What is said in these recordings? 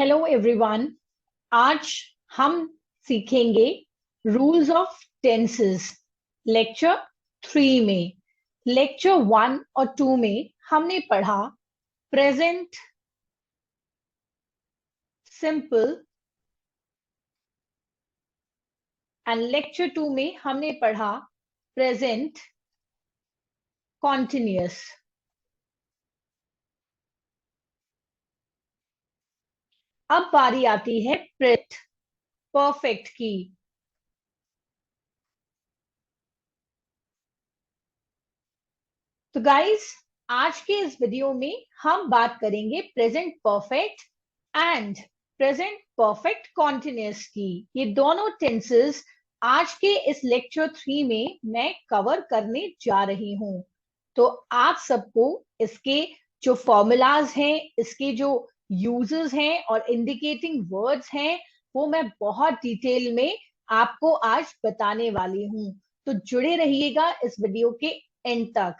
Hello everyone. आज हम सीखेंगे रूल्स ऑफ टेंसेस। लेक्चर 3 में, लेक्चर 1 और 2 में हमने पढ़ा प्रेजेंट सिंपल एंड लेक्चर 2 में हमने पढ़ा प्रेजेंट कॉन्टिन्यूअस। अब बारी आती है प्रेजेंट परफेक्ट की। तो गाइस, आज के इस वीडियो में हम बात करेंगे present perfect and present perfect continuous की। ये दोनों टेंसेस आज के इस लेक्चर 3 में मैं कवर करने जा रही हूं। तो आप सबको इसके जो फॉर्मूलाज हैं, इसके जो यूजेस हैं और इंडिकेटिंग वर्ड्स हैं, वो मैं बहुत डिटेल में आपको आज बताने वाली हूं। तो जुड़े रहिएगा इस वीडियो के एंड तक।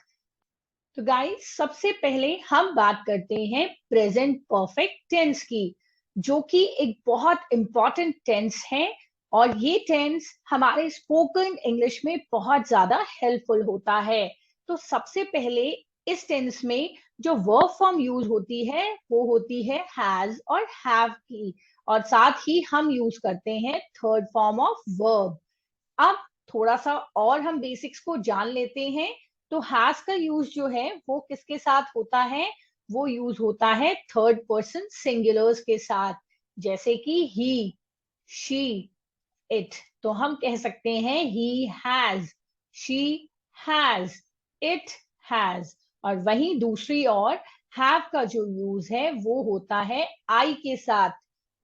तो गाइस, सबसे पहले हम बात करते हैं प्रेजेंट परफेक्ट टेंस की, जो कि एक बहुत इंपॉर्टेंट टेंस है और ये टेंस हमारे स्पोकन इंग्लिश में बहुत ज्यादा हेल्पफुल होता है। तो सबसे पहले इस टेंस में जो वर्ब फॉर्म यूज होती है वो होती है हैज और हैव की, और साथ ही हम यूज करते हैं थर्ड फॉर्म ऑफ वर्ब। अब थोड़ा सा और हम बेसिक्स को जान लेते हैं। तो हैज का यूज जो है वो किसके साथ होता है? वो यूज होता है थर्ड पर्सन सिंगुलर्स के साथ, जैसे कि ही, शी, इट। तो हम कह सकते हैं he has, she has, it has. और वहीं दूसरी ओर हैव का जो यूज है वो होता है आई के साथ,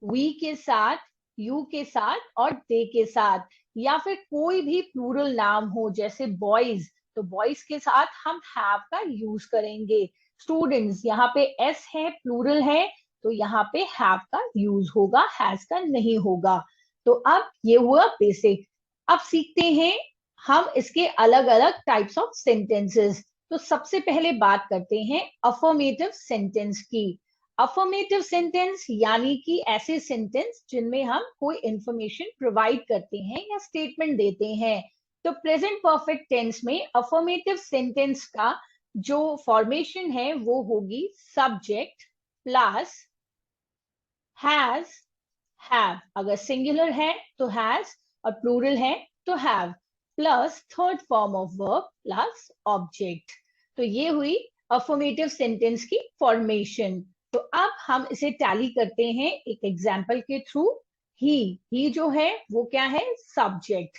वी के साथ, यू के साथ और दे के साथ, या फिर कोई भी प्लूरल नाम हो जैसे बॉयज, तो बॉयज के साथ हम हैव का यूज करेंगे। स्टूडेंट्स, यहाँ पे एस है, प्लूरल है, तो यहाँ पे हैव का यूज होगा, हैज का नहीं होगा। तो अब ये हुआ बेसिक। अब सीखते हैं हम इसके अलग अलग टाइप्स ऑफ सेंटेंसेस। तो सबसे पहले बात करते हैं अफर्मेटिव सेंटेंस की। अफर्मेटिव सेंटेंस यानी कि ऐसे सेंटेंस जिनमें हम कोई इंफॉर्मेशन प्रोवाइड करते हैं या स्टेटमेंट देते हैं। तो प्रेजेंट परफेक्ट टेंस में अफर्मेटिव सेंटेंस का जो फॉर्मेशन है वो होगी सब्जेक्ट प्लस हैज, हैव। अगर सिंगुलर है तो हैज और प्लूरल है तो have, plus third form of verb plus object. तो ये हुई अफर्मेटिव सेंटेंस की फॉर्मेशन। तो अब हम इसे टैली करते हैं एक एग्जाम्पल के थ्रू। ही जो है वो क्या है? सब्जेक्ट।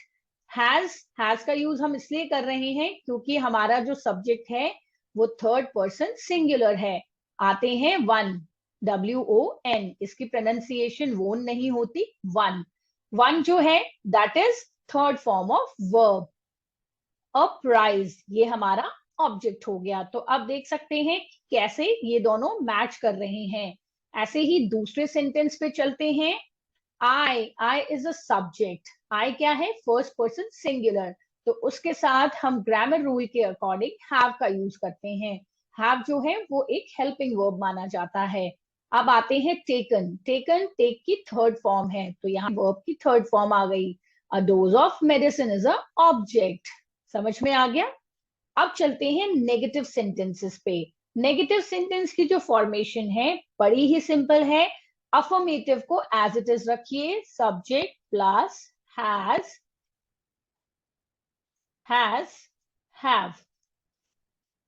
हैज का यूज हम इसलिए कर रहे हैं क्योंकि हमारा जो सब्जेक्ट है वो थर्ड पर्सन सिंगुलर है। आते हैं वन, WON, इसकी प्रोनाउंसिएशन वोन नहीं होती, वन। वन जो है that is third form of verb. A prize, ये हमारा ऑब्जेक्ट हो गया। तो अब देख सकते हैं कैसे ये दोनों मैच कर रहे हैं। ऐसे ही दूसरे सेंटेंस पे चलते हैं। I is a subject. आई क्या है? First person singular. तो उसके साथ हम ग्रामर रूल के अकॉर्डिंग हैव का यूज करते हैं। हैव जो है वो एक हेल्पिंग वर्ब माना जाता है। अब आते हैं टेकन। टेकन टेक की थर्ड फॉर्म है, तो यहाँ वर्ब की थर्ड फॉर्म आ गई। अ dose of medicine is a object. समझ में आ गया? अब चलते हैं नेगेटिव सेंटेंसेस पे। नेगेटिव सेंटेंस की जो फॉर्मेशन है बड़ी ही सिंपल है। अफर्मेटिव को एज इट इज रखिए, subject plus has, has, have.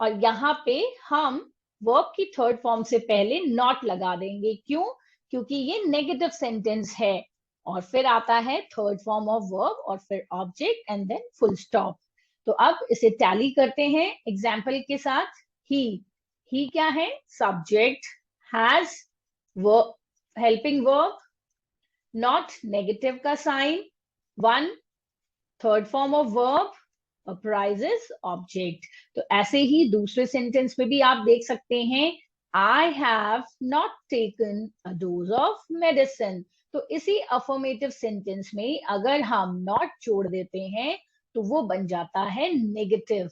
और यहाँ पे हम वर्ब की थर्ड फॉर्म से पहले नॉट लगा देंगे। क्यों? क्योंकि ये नेगेटिव सेंटेंस है। और फिर आता है थर्ड फॉर्म ऑफ वर्ब और फिर object and then full stop. तो अब इसे टैली करते हैं एग्जाम्पल के साथ। ही क्या है? Subject, has verb, helping verb, not negative का sign, one third form of verb, apprises object. तो ऐसे ही दूसरे सेंटेंस में भी आप देख सकते हैं, I have not taken a dose of medicine. तो इसी अफर्मेटिव सेंटेंस में अगर हम नॉट जोड़ देते हैं तो वो बन जाता है नेगेटिव।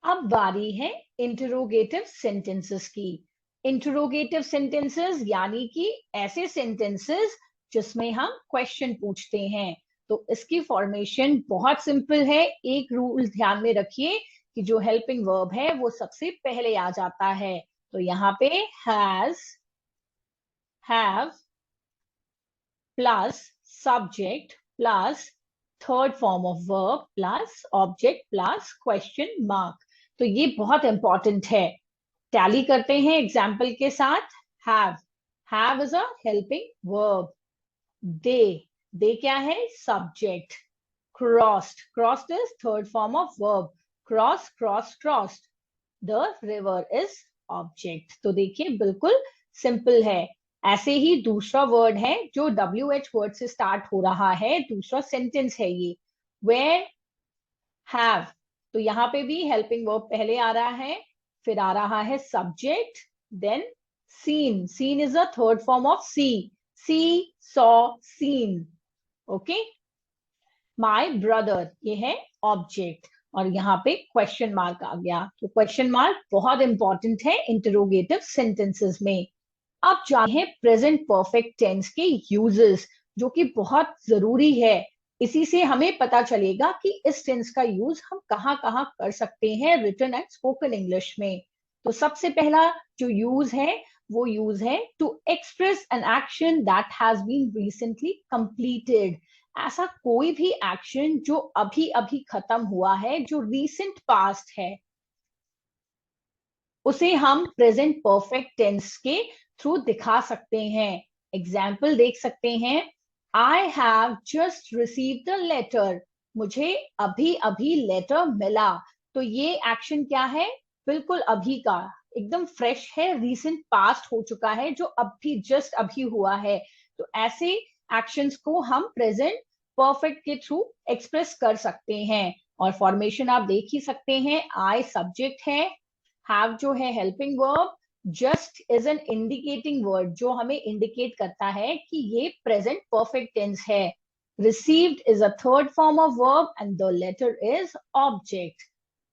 अब बारी है इंटरोगेटिव सेंटेंसेस की। इंटरोगेटिव सेंटेंसेस यानी कि ऐसे सेंटेंसेस जिसमें हम क्वेश्चन पूछते हैं। तो इसकी फॉर्मेशन बहुत सिंपल है। एक रूल ध्यान में रखिए कि जो हेल्पिंग वर्ब है वो सबसे पहले आ जाता है। तो यहाँ पे has, have plus subject plus third form of verb plus object plus question mark. तो ये बहुत इंपॉर्टेंट है। टैली करते हैं एग्जाम्पल के साथ। Have, have is a helping verb. They, they क्या है? Subject. Crossed, crossed is third form of verb. Cross, cross, crossed. The river is object. तो देखिए बिल्कुल सिंपल है। ऐसे ही दूसरा वर्ड है जो WH वर्ड से स्टार्ट हो रहा है, दूसरा सेंटेंस है ये, वेयर हैव। तो यहाँ पे भी हेल्पिंग वर्ब पहले आ रहा है, फिर आ रहा है subject, then seen, seen is a third form of see, see, saw, seen. Okay. My brother, ये है ऑब्जेक्ट, और यहाँ पे क्वेश्चन मार्क आ गया। तो क्वेश्चन मार्क बहुत इंपॉर्टेंट है इंटरोगेटिव सेंटेंसेस में। अब जानते हैं प्रेजेंट परफेक्ट टेंस के यूजेस, जो कि बहुत जरूरी है। इसी से हमें पता चलेगा कि इस टेंस का यूज हम कहाँ कहाँ कर सकते हैं रिटन एंड स्पोकन इंग्लिश में। तो सबसे पहला जो यूज है वो यूज है to express an action that has been recently completed. ऐसा कोई भी एक्शन जो अभी अभी खत्म हुआ है, जो रीसेंट पास्ट है, उसे हम प्रेजेंट परफेक्ट टेंस के थ्रू दिखा सकते हैं। एग्जाम्पल देख सकते हैं। I have just receive the letter, मुझे अभी अभी लेटर मिला। तो ये एक्शन क्या है? बिल्कुल अभी का, एकदम फ्रेश है, रीसेंट पास्ट हो चुका है, जो अभी जस्ट अभी हुआ है। तो ऐसे एक्शंस को हम प्रेजेंट परफेक्ट के थ्रू एक्सप्रेस कर सकते हैं। और फॉर्मेशन आप देख ही सकते हैं। आई सब्जेक्ट है, हैव जो है helping verb, just is an indicating word जो हमें इंडिकेट करता है कि ये प्रेजेंट परफेक्ट टेंस है। Received is a third form of verb and the letter is object.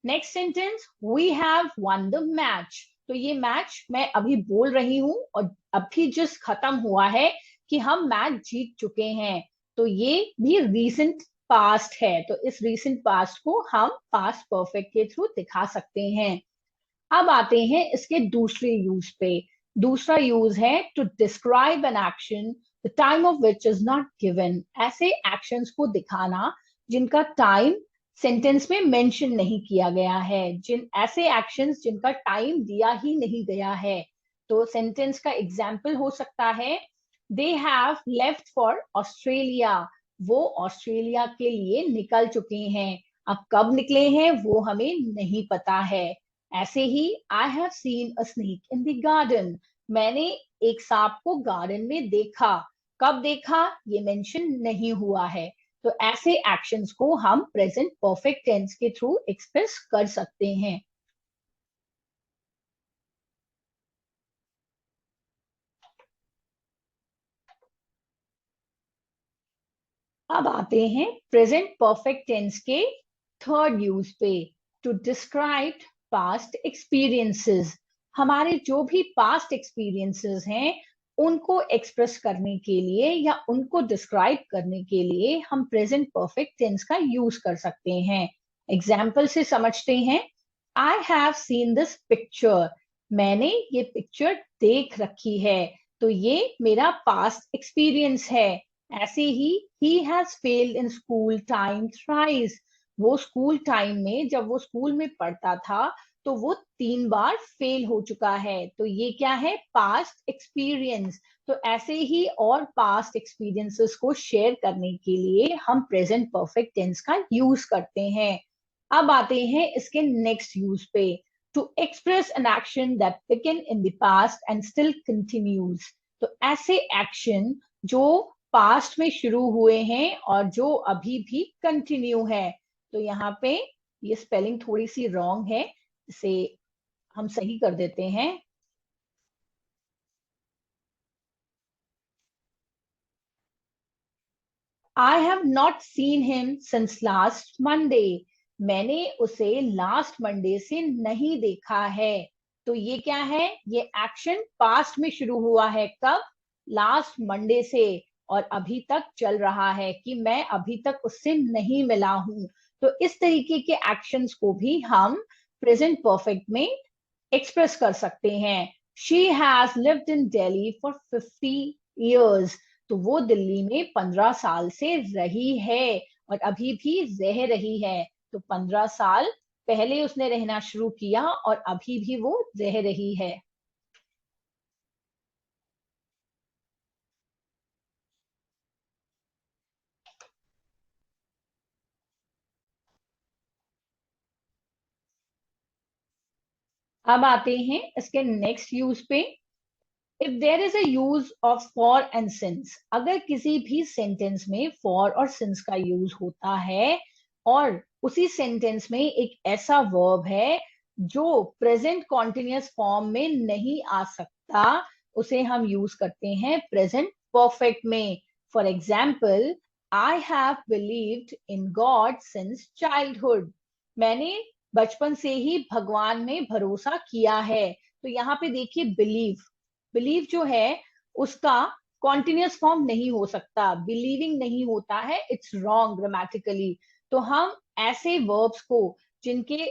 Next sentence, we have won the match. तो ये मैच मैं अभी बोल रही हूं और अभी जस्ट खत्म हुआ है कि हम मैच जीत चुके हैं। तो ये भी रीसेंट पास्ट है। तो इस रीसेंट पास्ट को हम पास्ट परफेक्ट के थ्रू दिखा सकते हैं। अब आते हैं इसके दूसरे यूज पे। दूसरा यूज है to describe an action the time of which is not given. ऐसे एक्शंस को दिखाना जिनका टाइम सेंटेंस में मेंशन नहीं किया गया है, जिन ऐसे एक्शंस जिनका टाइम दिया ही नहीं गया है। तो सेंटेंस का एग्जाम्पल हो सकता है, they have left for Australia, वो ऑस्ट्रेलिया के लिए निकल चुके हैं। अब कब निकले हैं वो हमें नहीं पता है। ऐसे ही I have seen a snake in the garden, मैंने एक सांप को गार्डन में देखा। कब देखा ये मेंशन नहीं हुआ है। तो ऐसे एक्शंस को हम प्रेजेंट परफेक्ट टेंस के थ्रू एक्सप्रेस कर सकते हैं। अब आते हैं प्रेजेंट परफेक्ट टेंस के थर्ड यूज पे, टू डिस्क्राइब पास्ट एक्सपीरियंसेस। हमारे जो भी पास्ट एक्सपीरियंसेस हैं उनको एक्सप्रेस करने के लिए या उनको डिस्क्राइब करने के लिए हम प्रेजेंट परफेक्ट टेंस का यूज कर सकते हैं। एग्जाम्पल से समझते हैं। I have seen this picture, मैंने ये पिक्चर देख रखी है। तो ये मेरा पास्ट एक्सपीरियंस है। ऐसे ही he has failed in school time thrice, वो स्कूल टाइम में जब वो स्कूल में पढ़ता था तो वो 3 बार फेल हो चुका है। तो ये क्या है? Past experience. तो ऐसे ही और पास्ट एक्सपीरियंसेस को शेयर करने के लिए हम प्रेजेंट परफेक्ट टेंस का यूज करते हैं। अब आते हैं इसके नेक्स्ट यूज पे, to express an action that began in the past and still continues. तो ऐसे एक्शन जो पास्ट में शुरू हुए हैं और जो अभी भी कंटिन्यू है। तो यहाँ पे ये स्पेलिंग थोड़ी सी रॉन्ग है, इसे हम सही कर देते हैं। I have not seen him since last Monday. मैंने उसे लास्ट मंडे से नहीं देखा है। तो ये क्या है, ये एक्शन पास्ट में शुरू हुआ है, कब, लास्ट मंडे से, और अभी तक चल रहा है कि मैं अभी तक उससे नहीं मिला हूं। तो इस तरीके के एक्शंस को भी हम प्रेजेंट परफेक्ट में एक्सप्रेस कर सकते हैं। She has lived in Delhi for 50 years। तो वो दिल्ली में 15 साल से रही है और अभी भी रह रही है। तो 15 साल पहले उसने रहना शुरू किया और अभी भी वो रह रही है। अब आते हैं इसके नेक्स्ट यूज पे। If there is a use of for and since, अगर किसी भी सेंटेंस में फॉर और सिंस का यूज होता है और उसी सेंटेंस में एक ऐसा वर्ब है जो प्रेजेंट कॉन्टिन्यूअस फॉर्म में नहीं आ सकता, उसे हम यूज करते हैं प्रेजेंट परफेक्ट में। For example, I have believed in God since childhood. मैंने बचपन से ही भगवान में भरोसा किया है। तो यहाँ पे देखिए, बिलीव, बिलीव जो है उसका कॉन्टिन्यूअस फॉर्म नहीं हो सकता, बिलीविंग नहीं होता है, इट्स रॉन्ग ग्रामेटिकली। तो हम ऐसे वर्ब्स को जिनके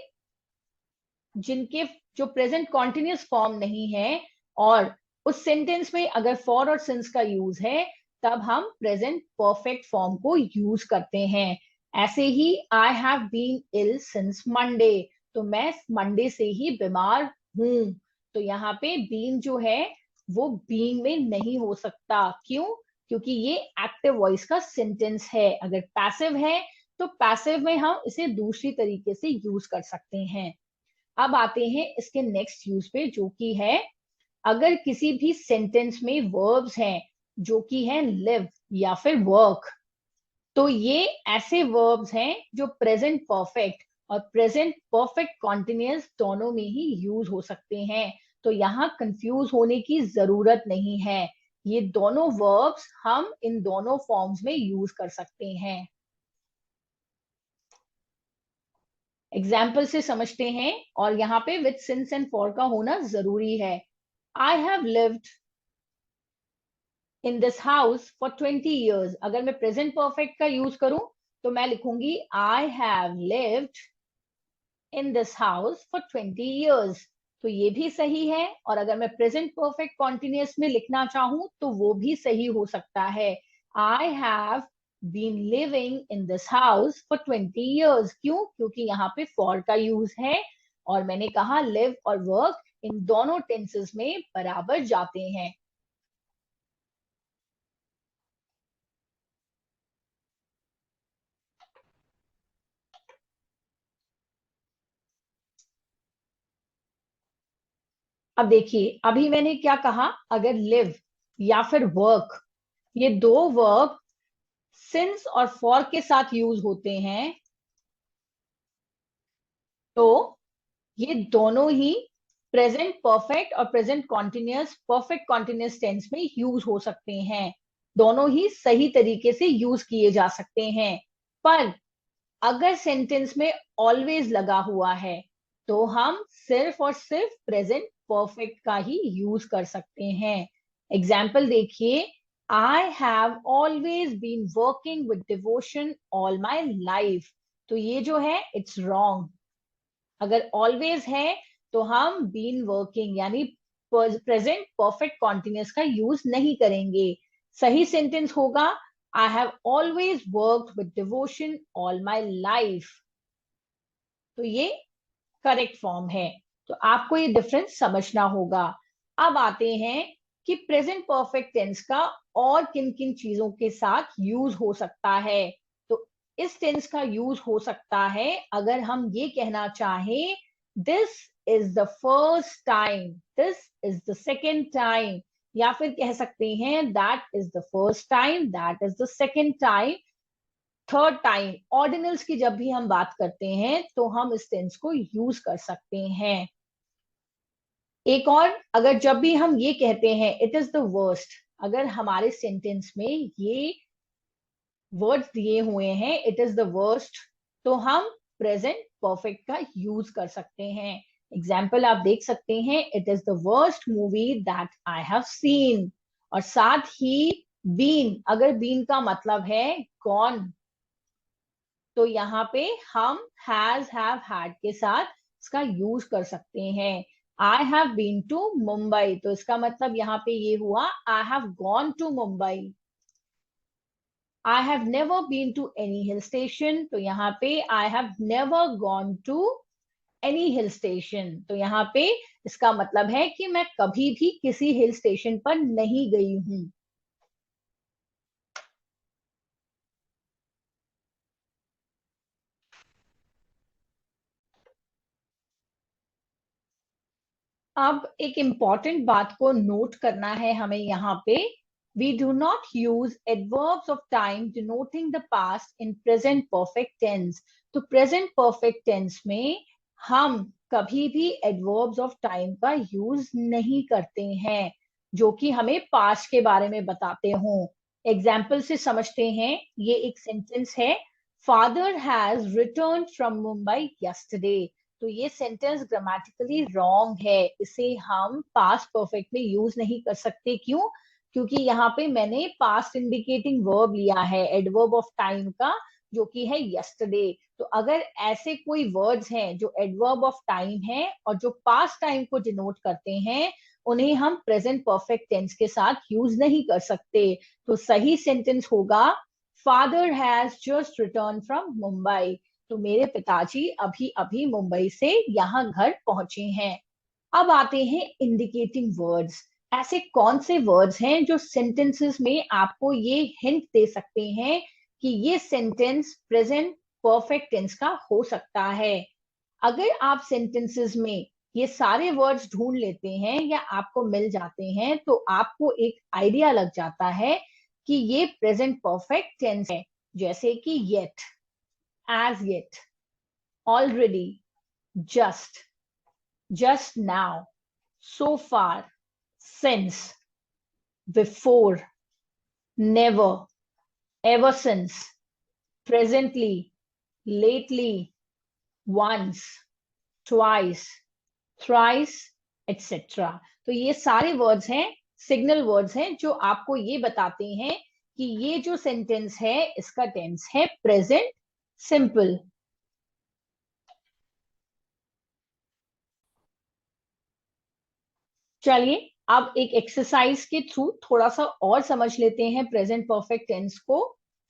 जिनके जो प्रेजेंट कॉन्टिन्यूअस फॉर्म नहीं है और उस सेंटेंस में अगर फॉर और सिंस का यूज है, तब हम प्रेजेंट परफेक्ट फॉर्म को यूज करते हैं। ऐसे ही, I have been ill since Monday. तो मैं मंडे से ही बीमार हूं। तो यहाँ पे बीन जो है वो बीइंग में नहीं हो सकता। क्यों? क्योंकि ये एक्टिव वॉइस का सेंटेंस है। अगर पैसिव है तो पैसिव में हम इसे दूसरी तरीके से यूज कर सकते हैं। अब आते हैं इसके नेक्स्ट यूज पे, जो कि है अगर किसी भी सेंटेंस में वर्ब्स हैं जो कि है लिव या फिर वर्क। तो ये ऐसे वर्ब्स हैं जो प्रेजेंट परफेक्ट और प्रेजेंट परफेक्ट कॉन्टिन्यूअस दोनों में ही यूज हो सकते हैं। तो यहाँ कंफ्यूज होने की जरूरत नहीं है, ये दोनों वर्ब्स हम इन दोनों फॉर्म्स में यूज कर सकते हैं। एग्जाम्पल से समझते हैं, और यहाँ पे विद सिंस एंड फॉर का होना जरूरी है। I have lived in this house for 20 years। अगर मैं प्रेजेंट परफेक्ट का यूज करूं तो मैं लिखूंगी I have lived in this house for 20 years। तो ये भी सही है। और अगर मैं प्रेजेंट परफेक्ट कॉन्टिन्यूअस में लिखना चाहूं तो वो भी सही हो सकता है। I have been living in this house for 20 years। क्यों? क्योंकि यहाँ पे फॉर का यूज है और मैंने कहा लिव और वर्क इन दोनों टेंसेस में बराबर जाते हैं। अब देखिए, अभी मैंने क्या कहा, अगर लिव या फिर वर्क, ये दो वर्ब सिंस और फॉर के साथ यूज होते हैं, तो ये दोनों ही प्रेजेंट परफेक्ट और present continuous perfect continuous tense में यूज हो सकते हैं। दोनों ही सही तरीके से यूज किए जा सकते हैं। पर अगर सेंटेंस में ऑलवेज लगा हुआ है तो हम सिर्फ और सिर्फ प्रेजेंट परफेक्ट का ही यूज कर सकते हैं। एग्जाम्पल देखिए, I have always been working with devotion all my life. तो ये जो है इट्स रॉन्ग। अगर ऑलवेज है तो हम बीन वर्किंग यानी प्रेजेंट परफेक्ट कॉन्टिन्यूअस का यूज नहीं करेंगे। सही सेंटेंस होगा, आई have always worked with devotion all my life. तो ये करेक्ट फॉर्म है। तो आपको ये डिफरेंस समझना होगा। अब आते हैं कि प्रेजेंट परफेक्ट टेंस का और किन किन चीजों के साथ यूज हो सकता है। तो इस टेंस का यूज हो सकता है अगर हम ये कहना चाहें, this is the first time, this is the second time, या फिर कह सकते हैं that is the first time, that is the second time, third time. Ordinals की जब भी हम बात करते हैं तो हम इस टेंस को यूज कर सकते हैं। एक और, अगर जब भी हम ये कहते हैं इट इज द वर्स्ट, अगर हमारे सेंटेंस में ये वर्ड्स दिए हुए हैं इट इज द वर्स्ट, तो हम प्रेजेंट परफेक्ट का यूज कर सकते हैं। एग्जाम्पल आप देख सकते हैं, it is the worst movie that I have scene. और साथ ही बीन, अगर बीन का मतलब है गॉन, तो यहाँ पे हम हैज हैव हैड के साथ इसका यूज कर सकते हैं। I have been to Mumbai, तो इसका मतलब यहाँ पे ये हुआ I have gone to Mumbai. I have never been to any hill station, तो यहाँ पे I have never gone to any hill station, तो यहाँ पे इसका मतलब है कि मैं कभी भी किसी हिल स्टेशन पर नहीं गई हूं। अब एक इम्पॉर्टेंट बात को नोट करना है हमें यहाँ पे। We do not use adverbs of time denoting the past in present perfect tense. तो प्रेजेंट परफेक्ट टेंस में हम कभी भी एडवर्ब्स ऑफ टाइम का यूज नहीं करते हैं जो कि हमें पास्ट के बारे में बताते हों। एग्जाम्पल से समझते हैं, ये एक सेंटेंस है, father has return from Mumbai yesterday. तो ये सेंटेंस ग्रामेटिकली रॉन्ग है, इसे हम पास्ट परफेक्ट में यूज नहीं कर सकते। क्यों? क्योंकि यहाँ पे मैंने पास्ट इंडिकेटिंग वर्ब लिया है एडवर्ब ऑफ टाइम का, जो कि है यस्टरडे। तो अगर ऐसे कोई वर्ड्स हैं जो एडवर्ब ऑफ टाइम है और जो पास्ट टाइम को डिनोट करते हैं, उन्हें हम प्रेजेंट परफेक्ट टेंस के साथ यूज नहीं कर सकते। तो सही सेंटेंस होगा, father has just return from Mumbai. तो मेरे पिताजी अभी अभी मुंबई से यहाँ घर पहुंचे हैं। अब आते हैं इंडिकेटिंग वर्ड्स। ऐसे कौन से वर्ड्स हैं जो सेंटेंसेस में आपको ये हिंट दे सकते हैं कि ये सेंटेंस प्रेजेंट परफेक्ट टेंस का हो सकता है। अगर आप सेंटेंसेस में ये सारे वर्ड्स ढूंढ लेते हैं या आपको मिल जाते हैं, तो आपको एक आइडिया लग जाता है कि ये प्रेजेंट परफेक्ट टेंस है। जैसे कि yet, as yet, already, just now, so far, since, before, never, ever since, presently, lately, once, twice, thrice, etc. तो ये सारे वर्ड्स हैं, सिग्नल वर्ड्स हैं, जो आपको ये बताते हैं कि ये जो सेंटेंस है इसका टेंस है प्रेजेंट सिंपल। चलिए अब एक एक्सरसाइज के थ्रू थोड़ा सा और समझ लेते हैं प्रेजेंट परफेक्ट टेंस को।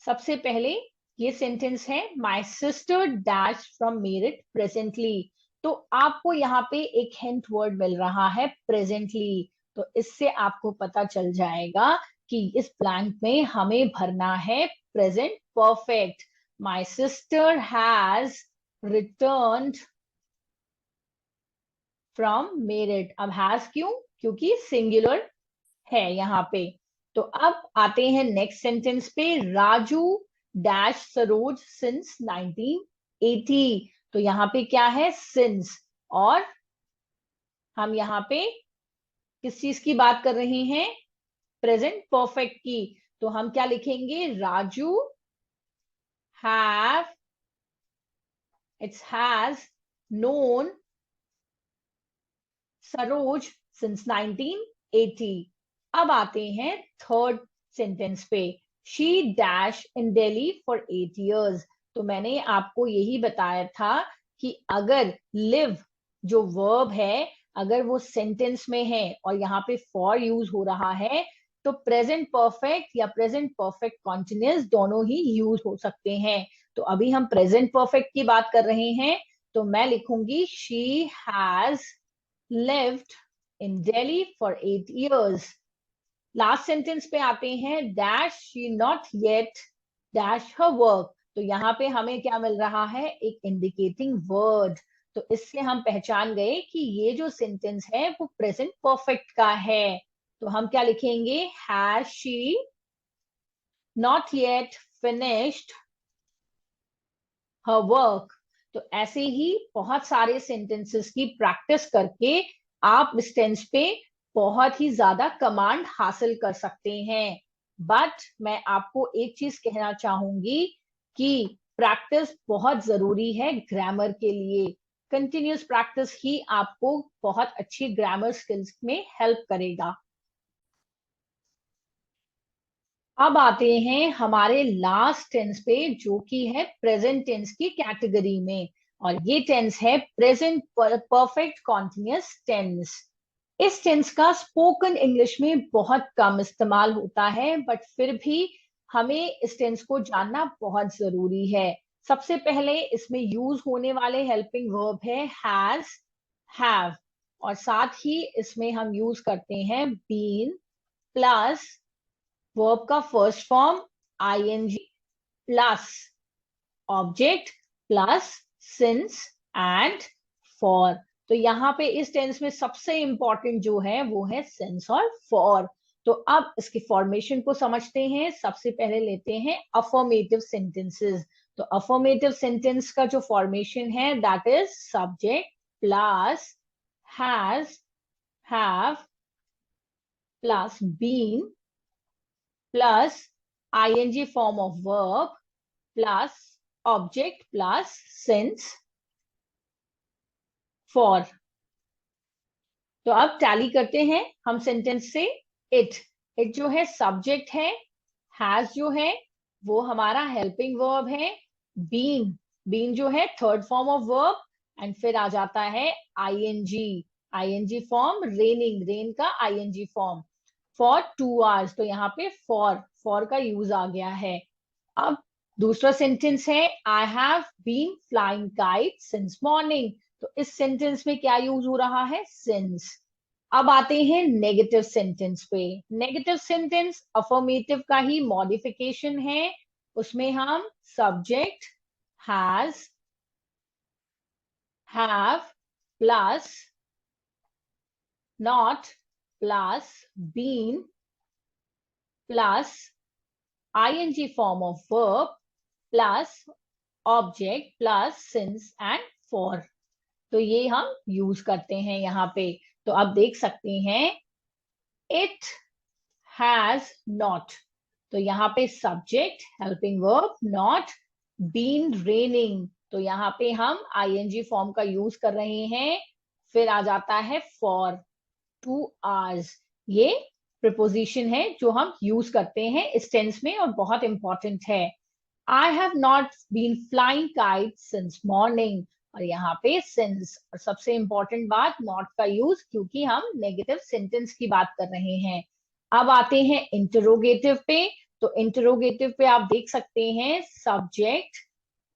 सबसे पहले ये सेंटेंस है, my sister dash from Meerut presently. तो आपको यहाँ पे एक हिंट वर्ड मिल रहा है प्रेजेंटली। तो इससे आपको पता चल जाएगा कि इस ब्लैंक में हमें भरना है present perfect. My sister has returned from Meerut. अब हैज क्यों? क्योंकि सिंगुलर है यहाँ पे। तो अब आते हैं नेक्स्ट सेंटेंस पे, राजू डैश सरोज सिंस 1980। तो यहाँ पे क्या है? सिंस। और हम यहाँ पे किस चीज की बात कर रहे हैं? प्रेजेंट परफेक्ट की। तो हम क्या लिखेंगे? Raju have, it's has known Saroj since 1980। अब आते हैं थर्ड सेंटेंस पे, she dash in Delhi for 8 years। तो मैंने आपको यही बताया था कि अगर लिव जो वर्ब है, अगर वो सेंटेंस में है और यहाँ पे फॉर यूज हो रहा है, तो प्रेजेंट परफेक्ट या प्रेजेंट परफेक्ट कॉन्टिन्यूअस दोनों ही यूज हो सकते हैं। तो अभी हम प्रेजेंट परफेक्ट की बात कर रहे हैं, तो मैं लिखूंगी she has lived in Delhi for 8 years। Last sentence पे आते हैं, dash she not yet dash her work. तो यहाँ पे हमें क्या मिल रहा है? एक इंडिकेटिंग वर्ड। तो इससे हम पहचान गए कि ये जो सेंटेंस है वो प्रेजेंट परफेक्ट का है। तो हम क्या लिखेंगे? Has she not yet finished her work. तो ऐसे ही बहुत सारे सेंटेंसेस की प्रैक्टिस करके आप इस टेंस पे बहुत ही ज्यादा कमांड हासिल कर सकते हैं। बट मैं आपको एक चीज कहना चाहूंगी कि प्रैक्टिस बहुत जरूरी है ग्रामर के लिए। कंटिन्यूस प्रैक्टिस ही आपको बहुत अच्छी ग्रामर स्किल्स में हेल्प करेगा। अब आते हैं हमारे लास्ट टेंस पे, जो कि है प्रेजेंट टेंस की कैटेगरी में, और ये टेंस है प्रेजेंट परफेक्ट कॉन्टिन्यूअस टेंस। इस टेंस का स्पोकन इंग्लिश में बहुत कम इस्तेमाल होता है, बट फिर भी हमें इस टेंस को जानना बहुत जरूरी है। सबसे पहले इसमें यूज होने वाले हेल्पिंग वर्ब है हैज, हैव, और साथ ही इसमें हम यूज करते हैं बीन प्लस वर्ब का first form ING plus object plus since and for. तो यहाँ पे इस टेंस में सबसे इंपॉर्टेंट जो है वो है सिंस और फॉर। तो अब इसके फॉर्मेशन को समझते हैं। सबसे पहले लेते हैं अफर्मेटिव सेंटेंसेस। तो अफर्मेटिव सेंटेंस का जो फॉर्मेशन है that is subject plus has, have plus been plus ING form of verb plus object plus since for. तो अब टैली करते हैं हम सेंटेंस से। इट, इट जो है सब्जेक्ट है, हैज जो है वो हमारा हेल्पिंग वर्ब है, बीन, बीन जो है third form of verb, and फिर आ जाता है ING, ING form raining, rain का आईएनजी फॉर्म, फॉर 2 आवर्स। तो यहाँ पे फॉर का यूज आ गया है। अब दूसरा सेंटेंस है I have been flying kite since morning. तो इस सेंटेंस में क्या यूज हो रहा है, सिंस। अब आते हैं नेगेटिव सेंटेंस पे। नेगेटिव सेंटेंस अफर्मेटिव का ही मॉडिफिकेशन है। उसमें हम subject has, have plus not plus been plus ING form of verb plus object plus since and for. तो ये हम यूज करते हैं यहाँ पे। तो आप देख सकते हैं इट हैज नॉट। तो यहाँ पे subject helping verb not been raining. तो यहाँ पे हम आईएनजी फॉर्म का यूज कर रहे हैं। फिर आ जाता है फॉर 2 आवर्स। ये प्रिपोजिशन है जो हम यूज करते हैं इस टेंस में और बहुत इंपॉर्टेंट है। I have not been flying kite since morning, और यहाँ पे सिंस, और सबसे इंपॉर्टेंट बात नॉट का यूज, क्योंकि हम नेगेटिव सेंटेंस की बात कर रहे हैं। अब आते हैं इंटरोगेटिव पे। तो इंटरोगेटिव पे आप देख सकते हैं subject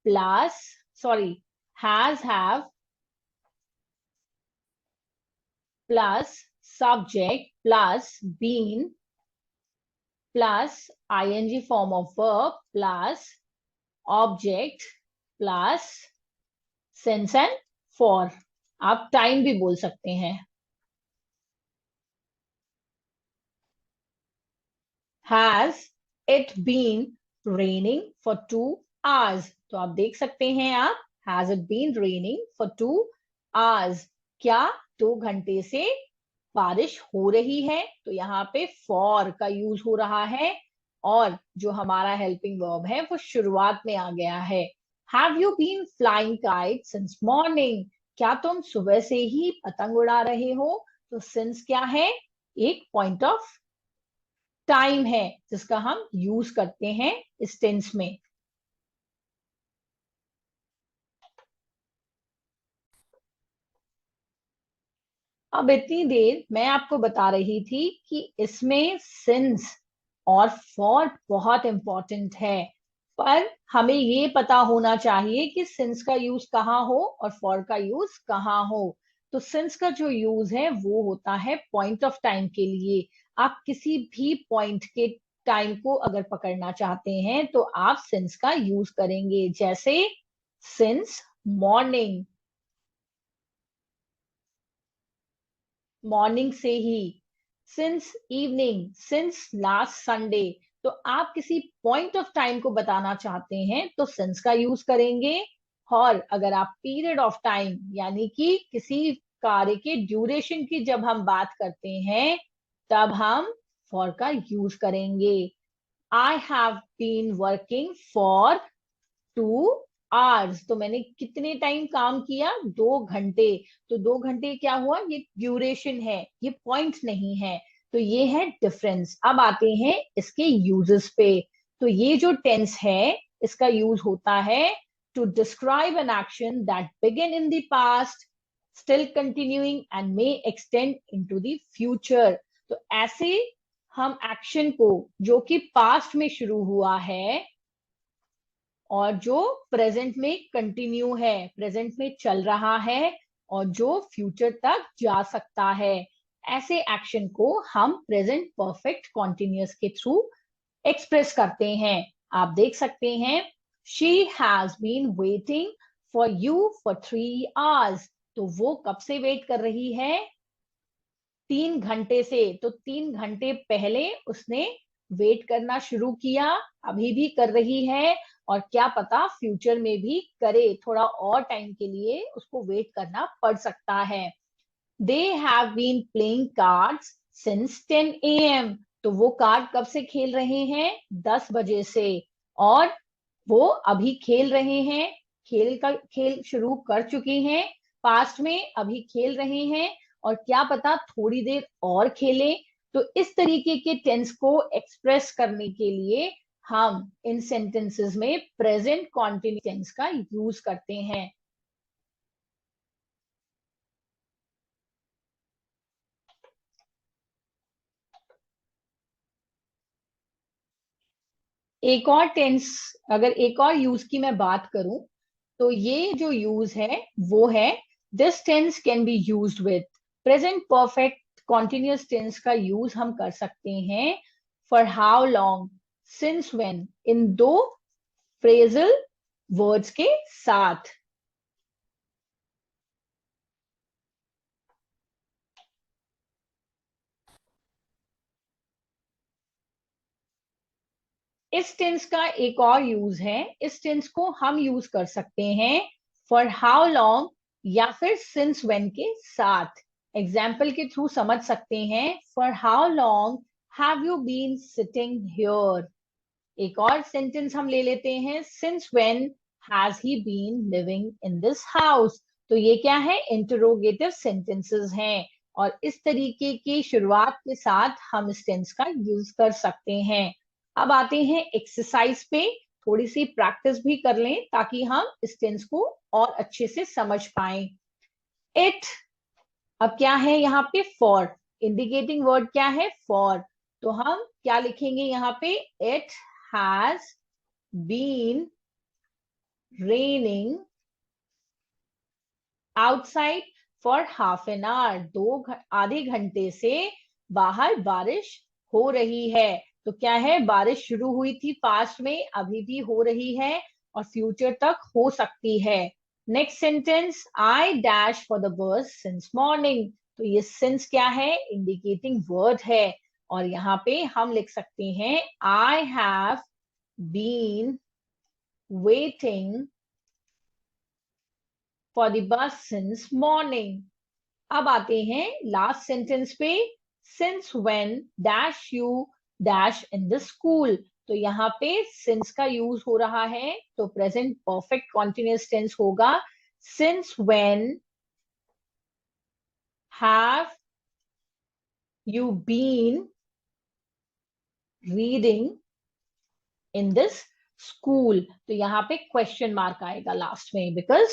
plus, sorry, has, have plus subject plus been plus ING form of verb plus object plus since and for. आप टाइम भी बोल सकते हैं। Has it been raining for 2 hours. तो आप देख सकते हैं आप, has it been raining for 2 hours, क्या 2 घंटे से बारिश हो रही है। तो यहाँ पे फॉर का यूज हो रहा है, और जो हमारा हेल्पिंग वर्ब है वो शुरुआत में आ गया है। Have you been flying kite since morning, क्या तुम सुबह से ही पतंग उड़ा रहे हो। तो सिंस क्या है, एक पॉइंट ऑफ टाइम है जिसका हम यूज करते हैं इस टेंस में। अब इतनी देर मैं आपको बता रही थी कि इसमें सिंस और फॉर बहुत इंपॉर्टेंट है, पर हमें ये पता होना चाहिए कि सिंस का यूज कहाँ हो और फॉर का यूज कहाँ हो। तो सिंस का जो यूज है वो होता है पॉइंट ऑफ टाइम के लिए। आप किसी भी पॉइंट के टाइम को अगर पकड़ना चाहते हैं तो आप सिंस का यूज करेंगे, जैसे सिंस मॉर्निंग, मॉर्निंग से ही, since evening, since last Sunday. तो आप किसी पॉइंट ऑफ टाइम को बताना चाहते हैं तो सिंस का यूज करेंगे। और अगर आप पीरियड ऑफ टाइम यानी कि किसी कार्य के ड्यूरेशन की जब हम बात करते हैं तब हम फॉर का यूज करेंगे। I have been working for 2 hours। तो मैंने कितने टाइम काम किया? 2 घंटे। तो 2 घंटे क्या हुआ? ये ड्यूरेशन है, ये पॉइंट नहीं है। तो ये है डिफरेंस। अब आते हैं इसके यूजेस पे। तो ये जो टेंस है इसका यूज होता है to describe an action that begin in the past, still continuing and may extend into the future. तो ऐसे हम एक्शन को जो कि पास्ट में शुरू हुआ है और जो प्रेजेंट में कंटिन्यू है, प्रेजेंट में चल रहा है और जो फ्यूचर तक जा सकता है, ऐसे एक्शन को हम प्रेजेंट परफेक्ट कॉन्टिन्यूअस के थ्रू एक्सप्रेस करते हैं। आप देख सकते हैं, she has been waiting for you for 3 hours। तो वो कब से वेट कर रही है? 3 घंटे से। तो 3 घंटे पहले उसने वेट करना शुरू किया, अभी भी कर रही है और क्या पता फ्यूचर में भी करे, थोड़ा और टाइम के लिए उसको वेट करना पड़ सकता है। They have been playing cards since 10 AM। तो वो कार्ड कब से खेल रहे हैं? 10 बजे से। और वो अभी खेल रहे हैं, खेल शुरू कर चुके हैं पास्ट में, अभी खेल रहे हैं और क्या पता थोड़ी देर और खेलें। तो इस तरीके के टेंस को एक्सप्रेस करने के लिए हम इन सेंटेंसेस में प्रेजेंट कॉन्टिन्यूअस टेंस का यूज करते हैं। एक और टेंस, अगर एक और यूज की मैं बात करूं, तो ये जो यूज है वो है this tense can be used with. Present perfect continuous tense का यूज हम कर सकते हैं for how long, since when, इन दो फ्रेजल वर्ड्स के साथ। इस टेंस का एक और यूज है, इस टेंस को हम यूज कर सकते हैं फॉर हाउ लॉन्ग या फिर सिंस व्हेन के साथ। एग्जाम्पल के थ्रू समझ सकते हैं, for how long have you been sitting here. एक और सेंटेंस हम ले लेते हैं, since when has he been living in this house. तो ये क्या है? इंटरोगेटिव सेंटेंसेस हैं और इस तरीके की शुरुआत के साथ हम इस टेंस का यूज कर सकते हैं। अब आते हैं एक्सरसाइज पे, थोड़ी सी प्रैक्टिस भी कर लें ताकि हम इस टेंस को और अच्छे से समझ पाए। इट, अब क्या है यहाँ पे? फॉर। इंडिकेटिंग वर्ड क्या है? फॉर। तो हम क्या लिखेंगे यहाँ पे? It has been raining outside for half an hour. आधे घंटे से बाहर बारिश हो रही है। तो क्या है? बारिश शुरू हुई थी पास्ट में, अभी भी हो रही है और फ्यूचर तक हो सकती है। Next sentence, I dash for the bus since morning. तो ये सिंस क्या है? इंडिकेटिंग वर्ड है और यहाँ पे हम लिख सकते हैं I have been waiting for the bus since morning. अब आते हैं लास्ट सेंटेंस पे, since when dash you dash in the school. तो यहाँ पे सिंस का यूज हो रहा है तो प्रेजेंट परफेक्ट कॉन्टिन्यूअस टेंस होगा, since when have you been reading in this school. तो यहाँ पे क्वेश्चन मार्क आएगा लास्ट में, बिकॉज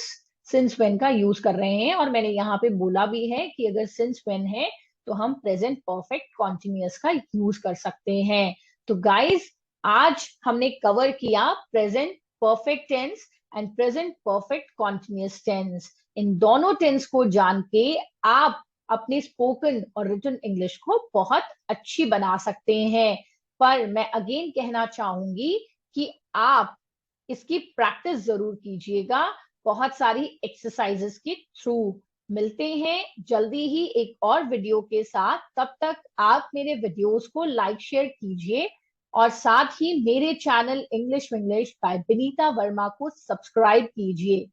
सिंस व्हेन का यूज कर रहे हैं और मैंने यहाँ पे बोला भी है कि अगर सिंस व्हेन है तो हम प्रेजेंट परफेक्ट कॉन्टिन्यूअस का यूज कर सकते हैं। तो गाइस, आज हमने कवर किया present perfect tense and present perfect continuous tense. इन दोनों टेंस को जान के आप अपनी स्पोकन और रिटन इंग्लिश को बहुत अच्छी बना सकते हैं। पर मैं अगेन कहना चाहूंगी कि आप इसकी प्रैक्टिस जरूर कीजिएगा बहुत सारी एक्सरसाइजेस के थ्रू। मिलते हैं जल्दी ही एक और वीडियो के साथ, तब तक आप मेरे वीडियोस को लाइक शेयर कीजिए और साथ ही मेरे channel English vinglish by Vinita Verma को सब्सक्राइब कीजिए।